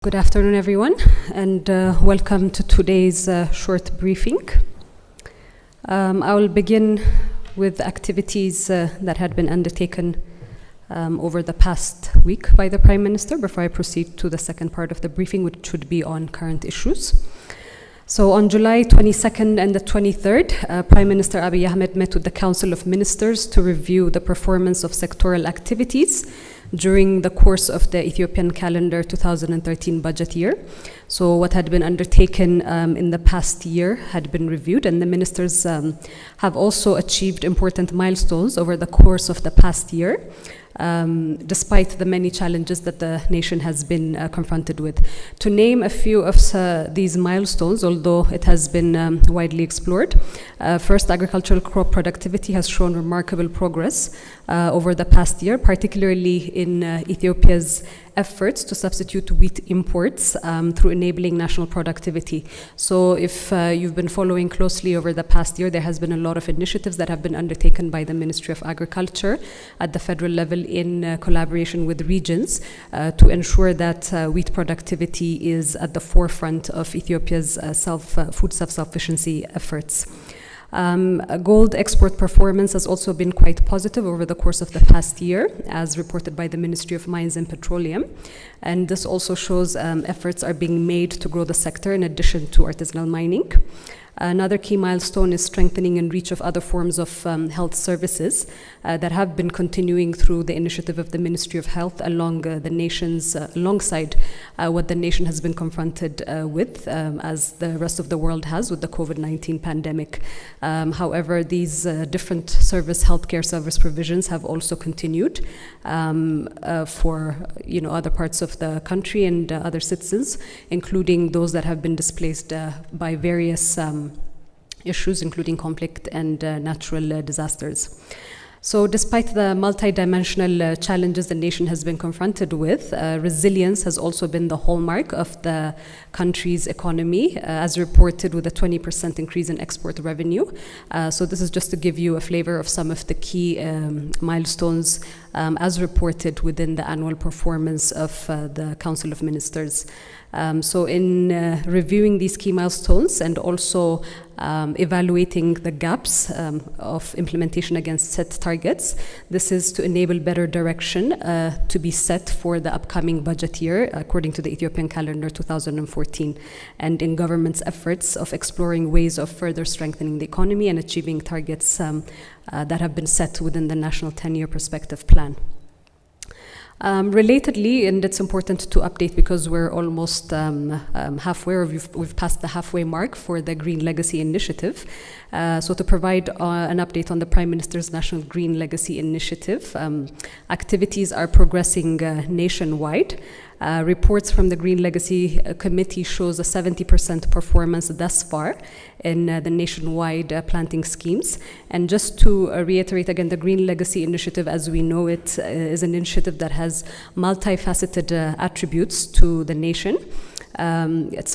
Good afternoon, everyone, and welcome to today's short briefing. I will begin with activities that had been undertaken over the past week by the Prime Minister before I proceed to the second part of the briefing, which should be on current issues. So on July 22nd and the 23rd, Prime Minister Abiy Ahmed met with the Council of Ministers to review the performance of sectoral activities during the course of the Ethiopian calendar 2013 budget year. So what had been undertaken in the past year had been reviewed, and the ministers have also achieved important milestones over the course of the past year, despite the many challenges that the nation has been confronted with. To name a few of these milestones, although it has been widely explored, first, agricultural crop productivity has shown remarkable progress over the past year, particularly in Ethiopia's efforts to substitute wheat imports through enabling national productivity. So if you've been following closely over the past year, there has been a lot of initiatives that have been undertaken by the Ministry of Agriculture at the federal level in collaboration with regions to ensure that wheat productivity is at the forefront of Ethiopia's food self-sufficiency efforts. Gold export performance has also been quite positive over the course of the past year, as reported by the Ministry of Mines and Petroleum. And this also shows efforts are being made to grow the sector in addition to artisanal mining. Another key milestone is strengthening and reach of other forms of health services that have been continuing through the initiative of the Ministry of Health alongside what the nation has been confronted with, as the rest of the world has with the COVID-19 pandemic. However, these different healthcare service provisions have also continued for other parts of the country and other citizens, including those that have been displaced by various issues, including conflict and natural disasters. So despite the multidimensional challenges the nation has been confronted with, resilience has also been the hallmark of the country's economy, as reported with a 20% increase in export revenue. So this is just to give you a flavor of some of the key milestones as reported within the annual performance of the Council of Ministers. So in reviewing these key milestones and also evaluating the gaps of implementation against set targets, this is to enable better direction to be set for the upcoming budget year according to the Ethiopian calendar 2014, and in government's efforts of exploring ways of further strengthening the economy and achieving targets that have been set within the National 10-Year Perspective Plan. Relatedly, and it's important to update because we're almost halfway, or we've passed the halfway mark for the Green Legacy Initiative. So to provide an update on the Prime Minister's National Green Legacy Initiative, activities are progressing nationwide. Reports from the Green Legacy Committee shows a 70% performance thus far in the nationwide planting schemes. And just to reiterate again, the Green Legacy Initiative, as we know it, is an initiative that has multifaceted attributes to the nation. It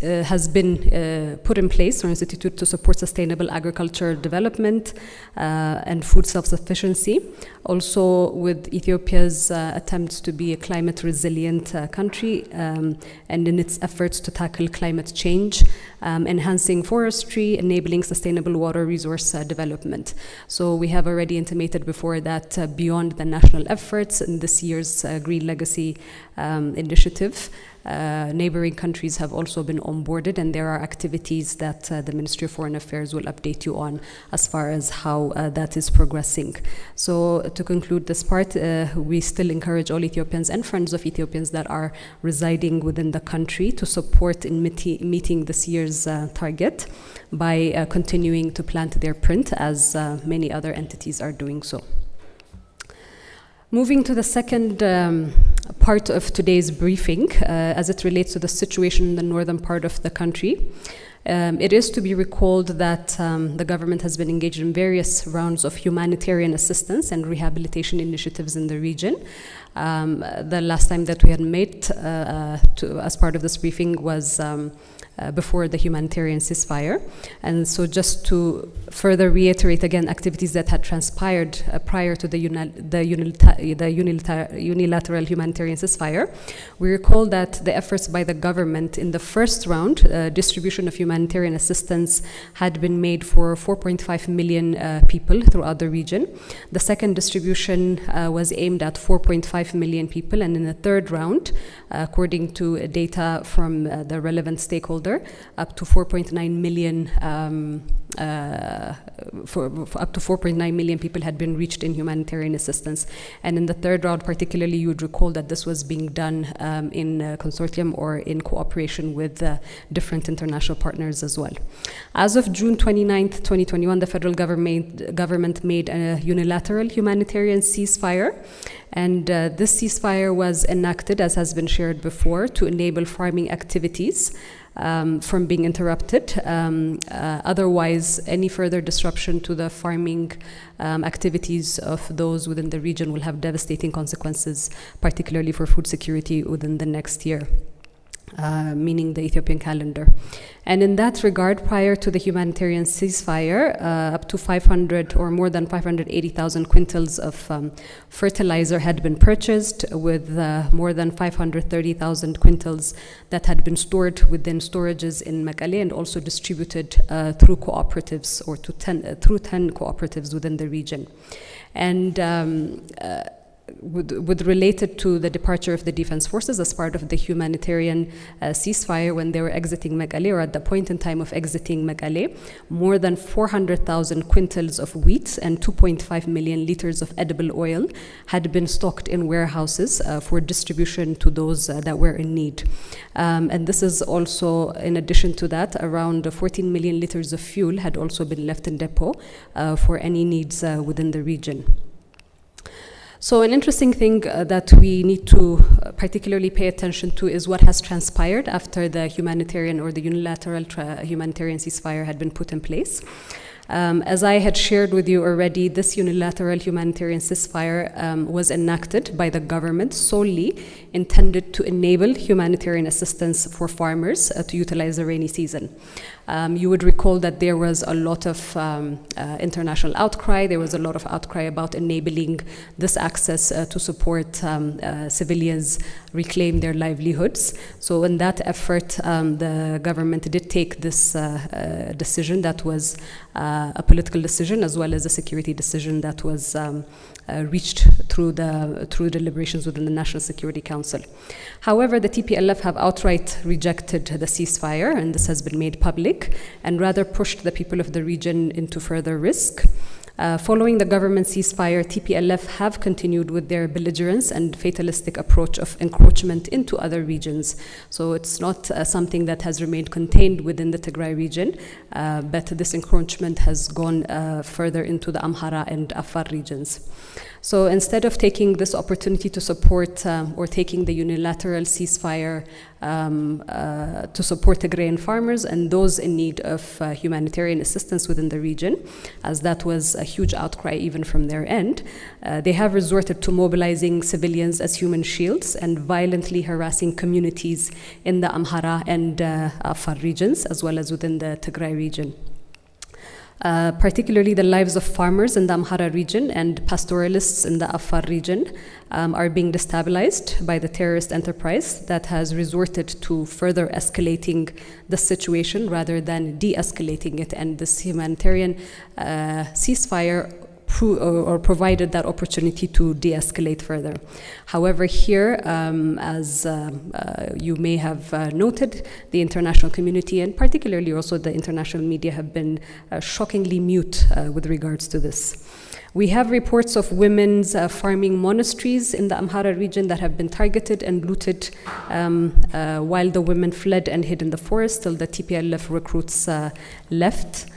has been put in place or instituted to support sustainable agricultural development and food self-sufficiency. Also, with Ethiopia's attempts to be a climate resilient country and in its efforts to tackle climate change, enhancing forestry, enabling sustainable water resource development. So we have already intimated before that beyond the national efforts in this year's Green Legacy Initiative, neighboring countries have also been onboarded, and there are activities that the Ministry of Foreign Affairs will update you on as far as how that is progressing. So to conclude this part, we still encourage all Ethiopians and friends of Ethiopians that are residing within the country to support in meeting this year's target by continuing to plant their print, as many other entities are doing so. Moving to the second part of today's briefing, as it relates to the situation in the northern part of the country. It is to be recalled that the government has been engaged in various rounds of humanitarian assistance and rehabilitation initiatives in the region. The last time that we had met as part of this briefing was before the humanitarian ceasefire. And so just to further reiterate again activities that had transpired prior to the unilateral humanitarian ceasefire, we recall that the efforts by the government in the first round, distribution of humanitarian assistance had been made for 4.5 million people throughout the region. The second distribution was aimed at 4.5 million people, and in the third round, according to data from the relevant stakeholder, up to 4.9 million up to 4.9 million people had been reached in humanitarian assistance. And in the third round particularly, you would recall that this was being done in consortium or in cooperation with different international partners as well. As of June 29th, 2021, the federal government made a unilateral humanitarian ceasefire. And this ceasefire was enacted, as has been shared before, to enable farming activities from being interrupted. Otherwise, any further disruption to the farming activities of those within the region will have devastating consequences, particularly for food security within the next year. Meaning the Ethiopian calendar. And in that regard, prior to the humanitarian ceasefire, up to 500 or more than 580,000 quintals of fertilizer had been purchased, with more than 530,000 quintals that had been stored within storages in Mekelle and also distributed through cooperatives or through 10 cooperatives within the region. And with related to the departure of the defense forces as part of the humanitarian ceasefire, when they were exiting Mekelle, or at the point in time of exiting Mekelle, more than 400,000 quintals of wheat and 2.5 million liters of edible oil had been stocked in warehouses for distribution to those that were in need. And this is also, in addition to that, around 14 million liters of fuel had also been left in depot for any needs within the region. So an interesting thing that we need to particularly pay attention to is what has transpired after the humanitarian or the unilateral humanitarian ceasefire had been put in place. As I had shared with you already, this unilateral humanitarian ceasefire was enacted by the government solely intended to enable humanitarian assistance for farmers to utilize the rainy season. You would recall that there was a lot of international outcry. There was a lot of outcry about enabling this access to support civilians reclaim their livelihoods. So in that effort, the government did take this decision that was a political decision as well as a security decision that was reached through deliberations within the National Security Council. However, the TPLF have outright rejected the ceasefire, and this has been made public, and rather pushed the people of the region into further risk. Following the government ceasefire, TPLF have continued with their belligerence and fatalistic approach of encroachment into other regions. So it's not something that has remained contained within the Tigray region, but this encroachment has gone further into the Amhara and Afar regions. So instead of taking this opportunity to support or taking the unilateral ceasefire to support Tigrayan farmers and those in need of humanitarian assistance within the region, as that was a huge outcry even from their end, they have resorted to mobilizing civilians as human shields and violently harassing communities in the Amhara and Afar regions, as well as within the Tigray region. Particularly the lives of farmers in the Amhara region and pastoralists in the Afar region are being destabilized by the terrorist enterprise that has resorted to further escalating the situation rather than de-escalating it, and this humanitarian ceasefire provided that opportunity to de-escalate further. However, here, as you may have noted, the international community and particularly also the international media have been shockingly mute with regards to this. We have reports of women's farming monasteries in the Amhara region that have been targeted and looted while the women fled and hid in the forest till the TPLF recruits left.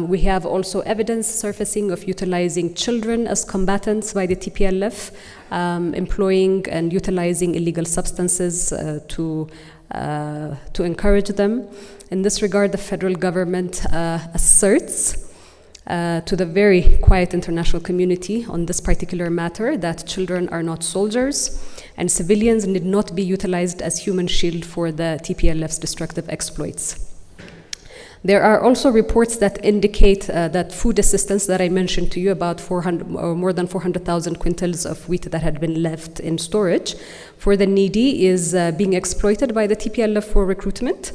We have also evidence surfacing of utilizing children as combatants by the TPLF, employing and utilizing illegal substances to encourage them. In this regard, the federal government asserts to the very quiet international community on this particular matter, that children are not soldiers and civilians need not be utilized as human shield for the TPLF's destructive exploits. There are also reports that indicate that food assistance that I mentioned to you, about 400 or more than 400,000 quintals of wheat that had been left in storage for the needy, is being exploited by the TPLF for recruitment.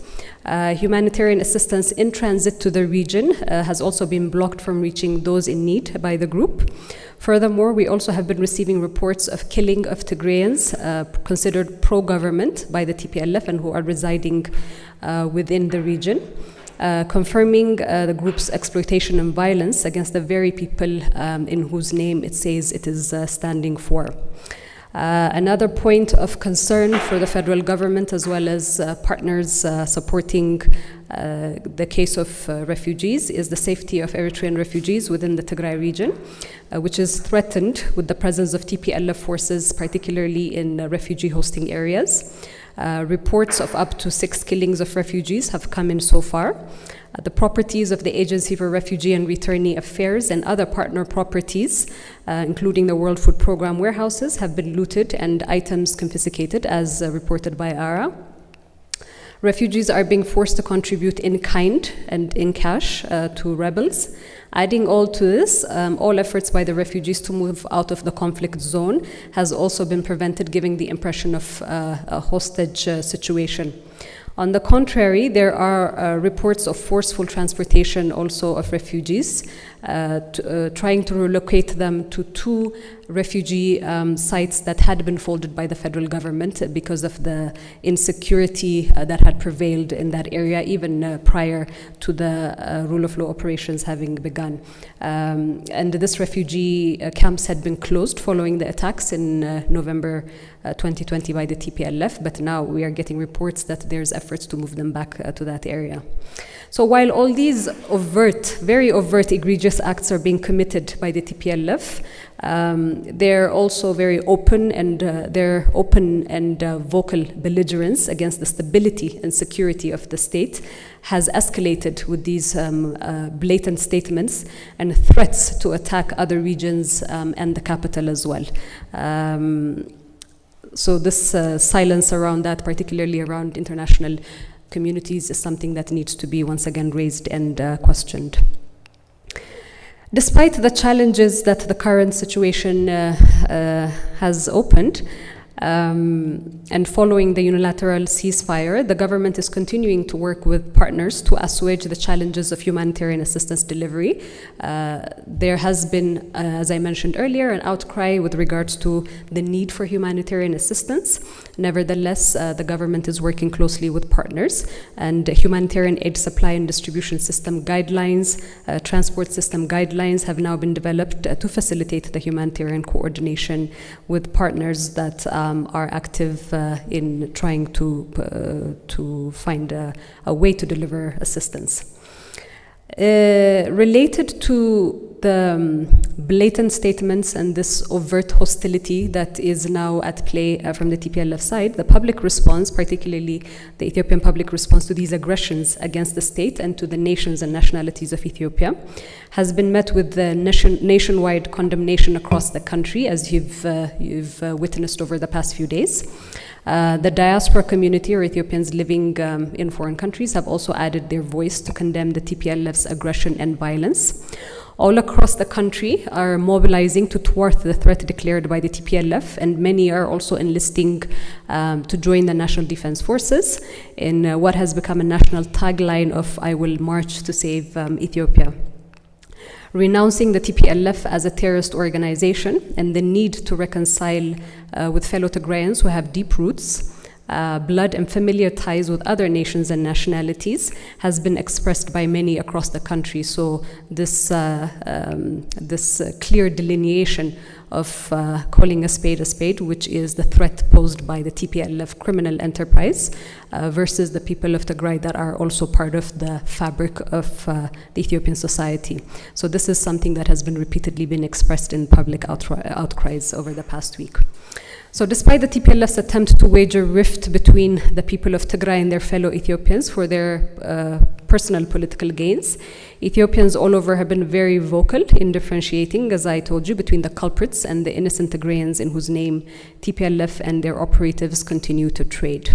Humanitarian assistance in transit to the region has also been blocked from reaching those in need by the group. Furthermore, we also have been receiving reports of killing of Tigrayans considered pro-government by the TPLF and who are residing within the region. Confirming the group's exploitation and violence against the very people in whose name it says it is standing for. Another point of concern for the federal government as well as partners supporting the case of refugees is the safety of Eritrean refugees within the Tigray region, which is threatened with the presence of TPLF forces, particularly in refugee hosting areas. Reports of up to 6 killings of refugees have come in so far. The properties of the Agency for Refugee and Returnee Affairs and other partner properties, including the World Food Programme warehouses, have been looted and items confiscated, as reported by ARA. Refugees are being forced to contribute in kind and in cash to rebels. Adding all to this, all efforts by the refugees to move out of the conflict zone has also been prevented, giving the impression of a hostage situation. On the contrary, there are reports of forceful transportation also of refugees, trying to relocate them to 2 refugee sites that had been folded by the federal government because of the insecurity that had prevailed in that area even prior to the rule of law operations having begun. And this refugee camps had been closed following the attacks in November 2020 by the TPLF, but now we are getting reports that there's efforts to move them back to that area. So while all these very overt, egregious acts are being committed by the TPLF, they're also very open and vocal belligerence against the stability and security of the state has escalated with these blatant statements and threats to attack other regions and the capital as well. So this silence around that, particularly around international communities, is something that needs to be once again raised and questioned. Despite the challenges that the current situation has opened, and following the unilateral ceasefire, the government is continuing to work with partners to assuage the challenges of humanitarian assistance delivery. There has been, as I mentioned earlier, an outcry with regards to the need for humanitarian assistance. Nevertheless, the government is working closely with partners, and humanitarian aid supply and distribution system guidelines, transport system guidelines have now been developed to facilitate the humanitarian coordination with partners that are active in trying to find a way to deliver assistance. Related to the blatant statements and this overt hostility that is now at play from the TPLF side, the public response, particularly the Ethiopian public response to these aggressions against the state and to the nations and nationalities of Ethiopia, has been met with the nationwide condemnation across the country, as you've witnessed over the past few days. The diaspora community, or Ethiopians living in foreign countries, have also added their voice to condemn the TPLF's aggression and violence. All across the country are mobilizing to thwart the threat declared by the TPLF, and many are also enlisting to join the National Defense Forces in what has become a national tagline of "I will march to save Ethiopia." Renouncing the TPLF as a terrorist organization and the need to reconcile with fellow Tigrayans who have deep roots, blood and familiar ties with other nations and nationalities has been expressed by many across the country. So this clear delineation of calling a spade, which is the threat posed by the TPLF criminal enterprise versus the people of Tigray that are also part of the fabric of the Ethiopian society. So this is something that has been repeatedly been expressed in public outcries over the past week. So despite the TPLF's attempt to wage a rift between the people of Tigray and their fellow Ethiopians for their personal political gains, Ethiopians all over have been very vocal in differentiating, as I told you, between the culprits and the innocent Tigrayans in whose name TPLF and their operatives continue to trade.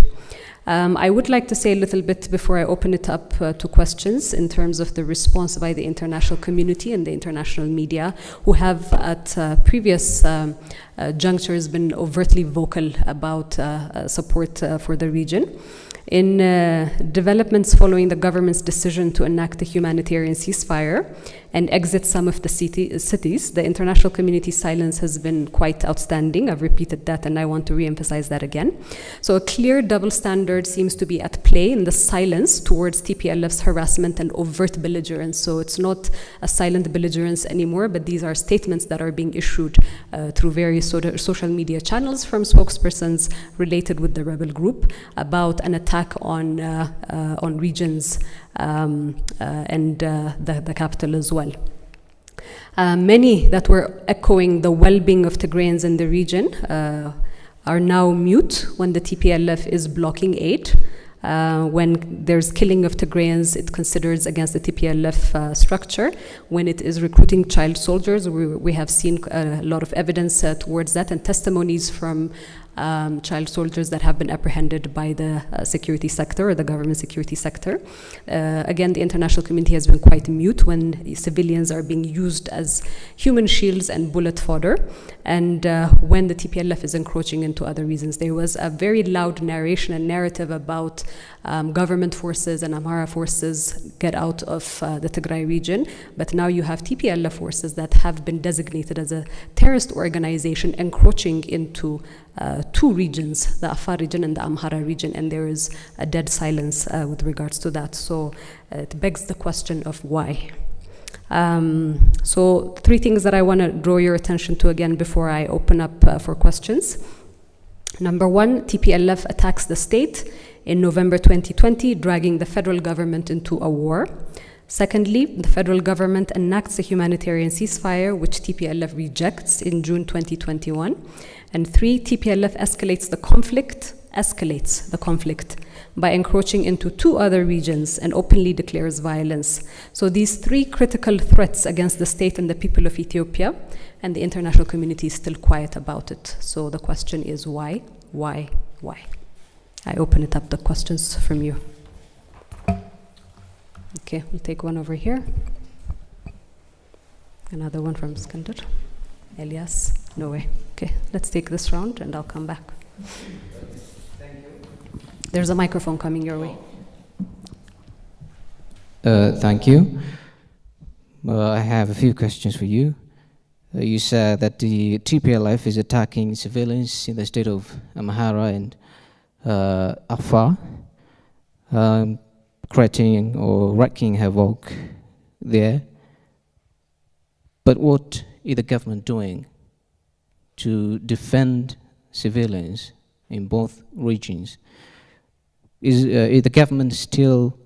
I would like to say a little bit before I open it up to questions in terms of the response by the international community and the international media, who have at previous junctures been overtly vocal about support for the region. In developments following the government's decision to enact a humanitarian ceasefire and exit some of the cities, the international community's silence has been quite outstanding. I've repeated that and I want to re-emphasize that again. So a clear double standard seems to be at play in the silence towards TPLF's harassment and overt belligerence. So it's not a silent belligerence anymore, but these are statements that are being issued through various social media channels from spokespersons related with the rebel group about an attack on regions and the capital as well. Many that were echoing the well-being of Tigrayans in the region are now mute when the TPLF is blocking aid. When there's killing of Tigrayans, it considers against the TPLF structure. When it is recruiting child soldiers, we have seen a lot of evidence towards that and testimonies from child soldiers that have been apprehended by the security sector or the government security sector. Again, the international community has been quite mute when civilians are being used as human shields and bullet fodder, and when the TPLF is encroaching into other regions. There was a very loud narration and narrative about government forces and Amhara forces get out of the Tigray region, but now you have TPLF forces that have been designated as a terrorist organization encroaching into two regions, the Afar region and the Amhara region, and there is a dead silence with regards to that. So it begs the question of why. So three things that I want to draw your attention to again before I open up for questions. Number one, TPLF attacks the state in November 2020, dragging the federal government into a war. Secondly, the federal government enacts a humanitarian ceasefire, which TPLF rejects in June 2021. And three, TPLF escalates the conflict by encroaching into two other regions and openly declares violence. So these three critical threats against the state and the people of Ethiopia, and the international community is still quiet about it. So the question is why? I open it up to questions from you. Okay, we'll take one over here. Another one from Skander. Elias? No way. Okay, let's take this round and I'll come back. Thank you. There's a microphone coming your way. Thank you. I have a few questions for you. You said that the TPLF is attacking civilians in the state of Amhara and Afar, creating or wreaking havoc there. But what is the government doing to defend civilians in both regions? Is the government still,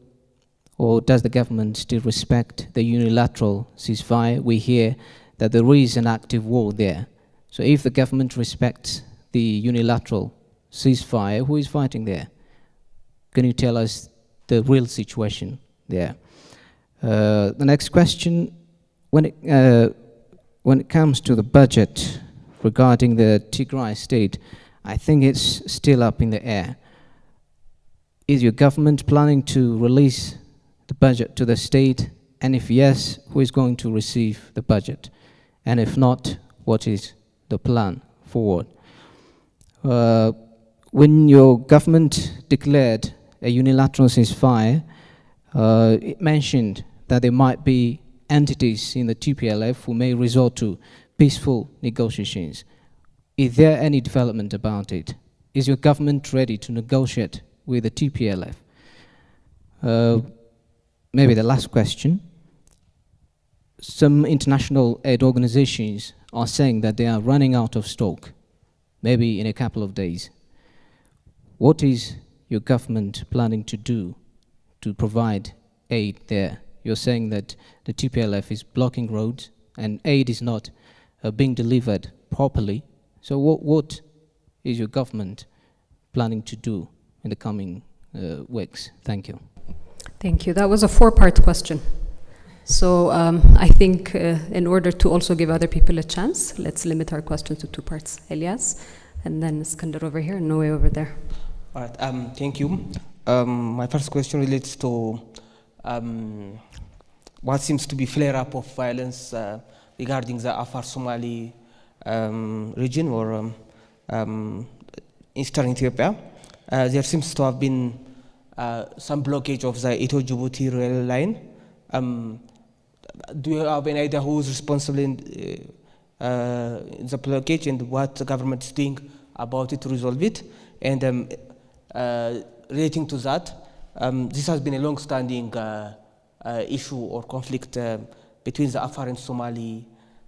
or does the government still respect the unilateral ceasefire? We hear that there is an active war there. So if the government respects the unilateral ceasefire, who is fighting there? Can you tell us the real situation there? The next question, when it comes to the budget regarding the Tigray state, I think it's still up in the air. Is your government planning to release the budget to the state? And if yes, who is going to receive the budget? And if not, what is the plan forward? When your government declared a unilateral ceasefire, it mentioned that there might be entities in the TPLF who may resort to peaceful negotiations. Is there any development about it? Is your government ready to negotiate with the TPLF? Maybe the last question. Some international aid organizations are saying that they are running out of stock, maybe in a couple of days. What is your government planning to do to provide aid there? You're saying that the TPLF is blocking roads and aid is not being delivered properly. So what is your government planning to do in the coming weeks? Thank you. Thank you. That was a 4-part question. So I think in order to also give other people a chance, let's limit our questions to 2 parts. Elias, and then Iskandar over here, and Noe over there. All right, thank you. My first question relates to what seems to be flare-up of violence regarding the Afar Somali region or eastern Ethiopia. There seems to have been some blockage of the Ethiopia-Djibouti rail line. Do you have any idea who is responsible in the blockage and what the government is doing about it to resolve it? And relating to that, this has been a long-standing issue or conflict between the Afar and Somali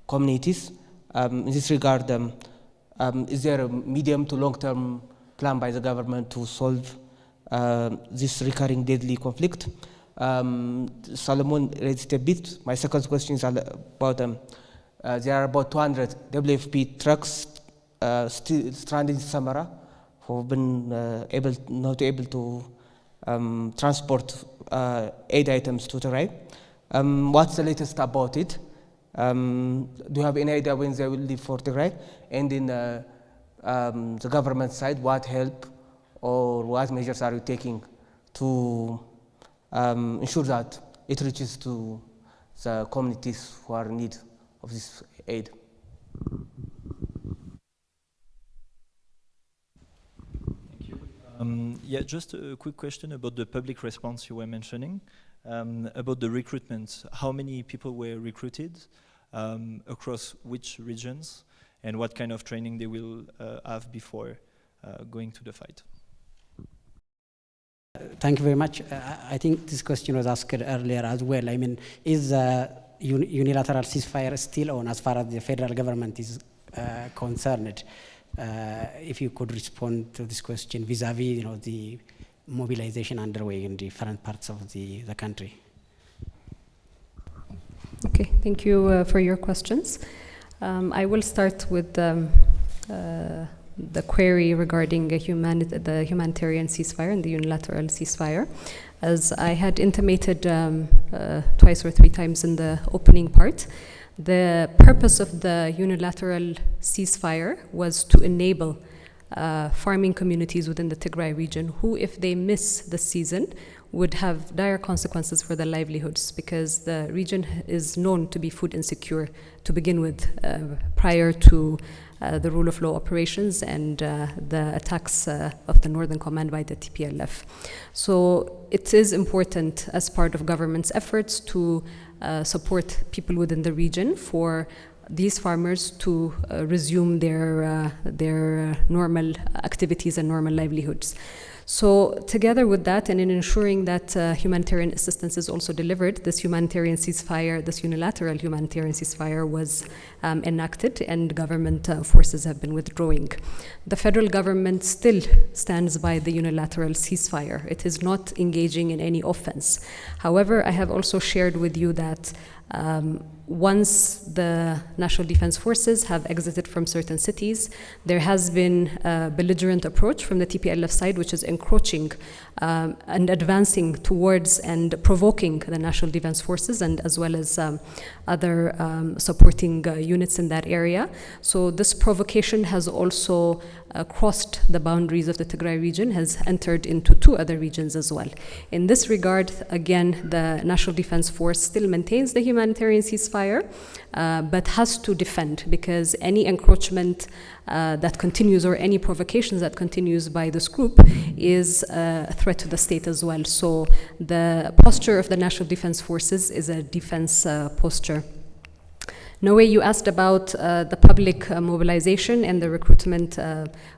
communities. In this regard, is there a medium to long-term plan by the government to solve this recurring deadly conflict? Solomon raised a bit. My second question is about there are about 200 WFP trucks still stranded in Samara who have been not able to transport aid items to Tigray. What's the latest about it? Do you have any idea when they will leave for Tigray? And in the government side, what help or what measures are you taking to ensure that it reaches to the communities who are in need of this aid? Thank you. Yeah, just a quick question about the public response you were mentioning, about the recruitment. How many people were recruited, across which regions, and what kind of training they will have before going to the fight? Thank you very much. I think this question was asked earlier as well. I mean, is unilateral ceasefire still on as far as the federal government is concerned? If you could respond to this question vis-a-vis, the mobilization underway in different parts of the country. Okay, thank you for your questions. I will start with the query regarding the humanitarian ceasefire and the unilateral ceasefire. As I had intimated twice or 3 times in the opening part, the purpose of the unilateral ceasefire was to enable farming communities within the Tigray region who, if they miss the season, would have dire consequences for their livelihoods, because the region is known to be food insecure to begin with, prior to the rule of law operations and the attacks of the Northern Command by the TPLF. So it is important as part of government's efforts to support people within the region for these farmers to resume their normal activities and normal livelihoods. So together with that, and in ensuring that humanitarian assistance is also delivered, this humanitarian ceasefire, this unilateral humanitarian ceasefire was enacted, and government forces have been withdrawing. The federal government still stands by the unilateral ceasefire. It is not engaging in any offense. However, I have also shared with you that once the National Defense Forces have exited from certain cities, there has been a belligerent approach from the TPLF side, which is encroaching and advancing towards and provoking the National Defense Forces, and as well as other supporting units in that area. So this provocation has also crossed the boundaries of the Tigray region, has entered into 2 other regions as well. In this regard, again, the National Defense Force still maintains the humanitarian ceasefire, but has to defend, because any encroachment that continues or any provocations that continues by this group is a threat to the state as well. So the posture of the National Defense Forces is a defense posture. Noe, you asked about the public mobilization and the recruitment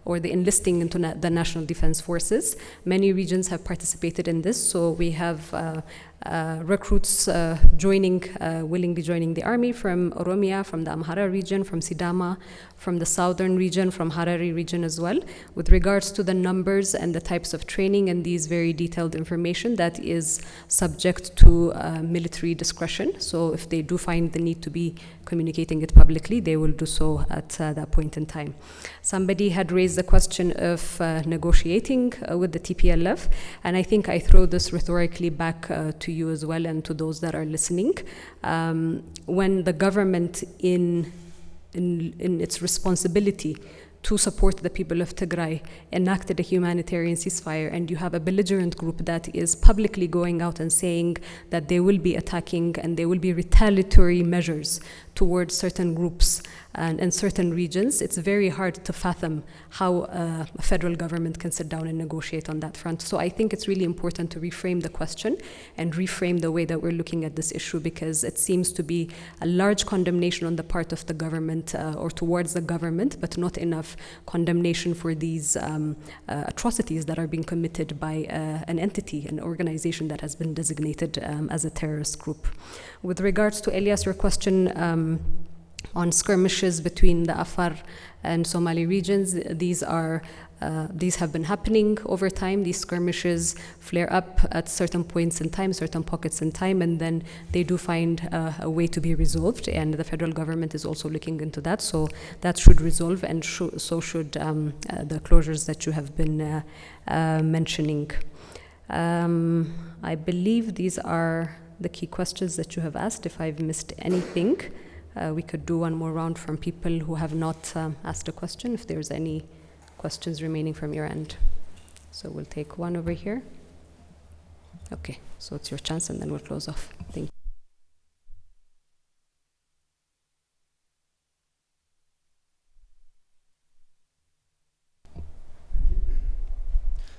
or the enlisting into the National Defense Forces. Many regions have participated in this, so we have recruits willingly joining the army from Oromia, from the Amhara region, from Sidama, from the southern region, from Harari region as well. With regards to the numbers and the types of training and these very detailed information, that is subject to military discretion. So if they do find the need to be communicating it publicly, they will do so at that point in time. Somebody had raised the question of negotiating with the TPLF, and I think I throw this rhetorically back to you as well and to those that are listening. When the government in its responsibility to support the people of Tigray enacted a humanitarian ceasefire, and you have a belligerent group that is publicly going out and saying that they will be attacking and there will be retaliatory measures towards certain groups and certain regions, it's very hard to fathom how a federal government can sit down and negotiate on that front. So I think it's really important to reframe the question and reframe the way that we're looking at this issue, because it seems to be a large condemnation on the part of the government or towards the government, but not enough condemnation for these atrocities that are being committed by an entity, an organization that has been designated as a terrorist group. With regards to Elias, your question on skirmishes between the Afar and Somali regions, these have been happening over time. These skirmishes flare up at certain points in time, certain pockets in time, and then they do find a way to be resolved, and the federal government is also looking into that. So that should resolve, and so should the closures that you have been mentioning. I believe these are the key questions that you have asked. If I've missed anything, we could do one more round from people who have not asked a question, if there's any questions remaining from your end. So we'll take one over here. Okay, so it's your chance, and then we'll close off. Thank you.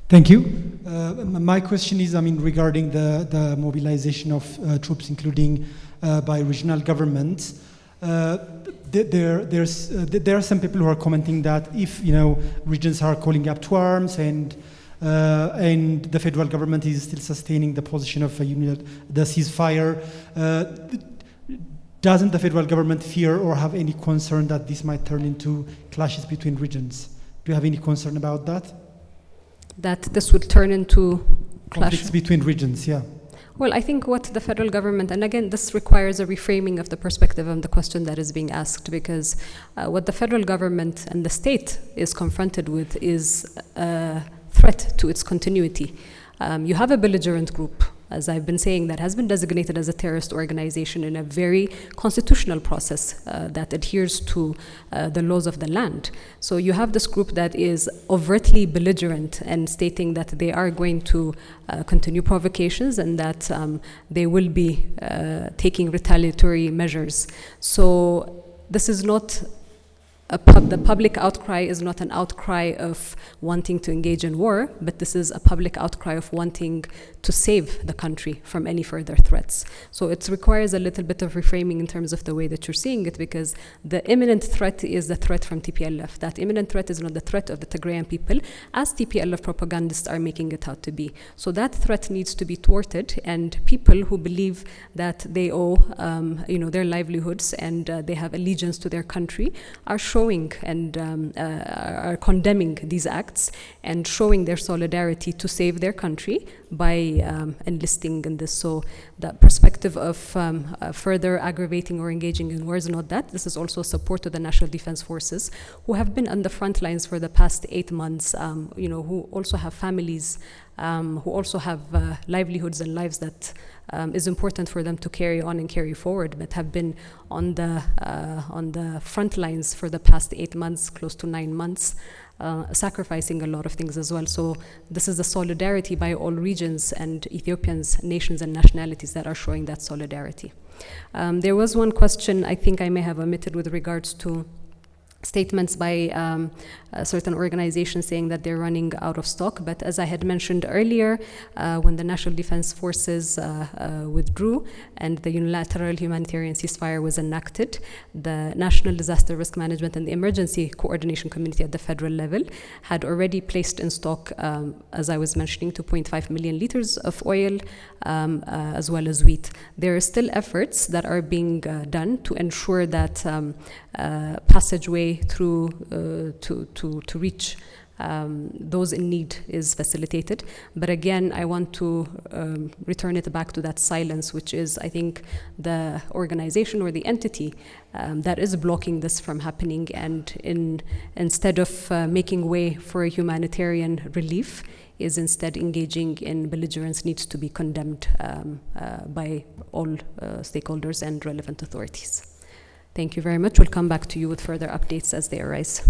Thank you. My question is, regarding the mobilization of troops, including by regional governments. There are some people who are commenting that if regions are calling up to arms and the federal government is still sustaining the position of the ceasefire, doesn't the federal government fear or have any concern that this might turn into clashes between regions? Do you have any concern about that? That this would turn into conflicts between regions, yeah. Well, I think what the federal government, and again, this requires a reframing of the perspective and the question that is being asked, because what the federal government and the state is confronted with is a threat to its continuity. You have a belligerent group, as I've been saying, that has been designated as a terrorist organization in a very constitutional process that adheres to the laws of the land. So you have this group that is overtly belligerent and stating that they are going to continue provocations and that they will be taking retaliatory measures. So this is not the public outcry is not an outcry of wanting to engage in war, but this is a public outcry of wanting to save the country from any further threats. So it requires a little bit of reframing in terms of the way that you're seeing it, because the imminent threat is the threat from TPLF. That imminent threat is not the threat of the Tigrayan people, as TPLF propagandists are making it out to be. So that threat needs to be thwarted, and people who believe that they owe their livelihoods and they have allegiance to their country are showing and are condemning these acts and showing their solidarity to save their country by enlisting in this. So that perspective of further aggravating or engaging in war is not that. This is also support to the National Defense Forces, who have been on the front lines for the past 8 months, who also have families, who also have livelihoods and lives that is important for them to carry on and carry forward, but have been on the front lines for the past 8 months, close to 9 months, sacrificing a lot of things as well. So this is the solidarity by all regions and Ethiopians, nations and nationalities that are showing that solidarity. There was one question I think I may have omitted with regards to statements by certain organizations saying that they're running out of stock. But as I had mentioned earlier, when the National Defense Forces withdrew and the Unilateral Humanitarian Ceasefire was enacted, the National Disaster Risk Management and the Emergency Coordination Committee at the federal level had already placed in stock, as I was mentioning, 2.5 million liters of oil, as well as wheat. There are still efforts that are being done to ensure that passageway through to reach those in need is facilitated. But again, I want to return it back to that silence, which is, I think, the organization or the entity that is blocking this from happening, and instead of making way for a humanitarian relief, is instead engaging in belligerence, needs to be condemned by all stakeholders and relevant authorities. Thank you very much. We'll come back to you with further updates as they arise.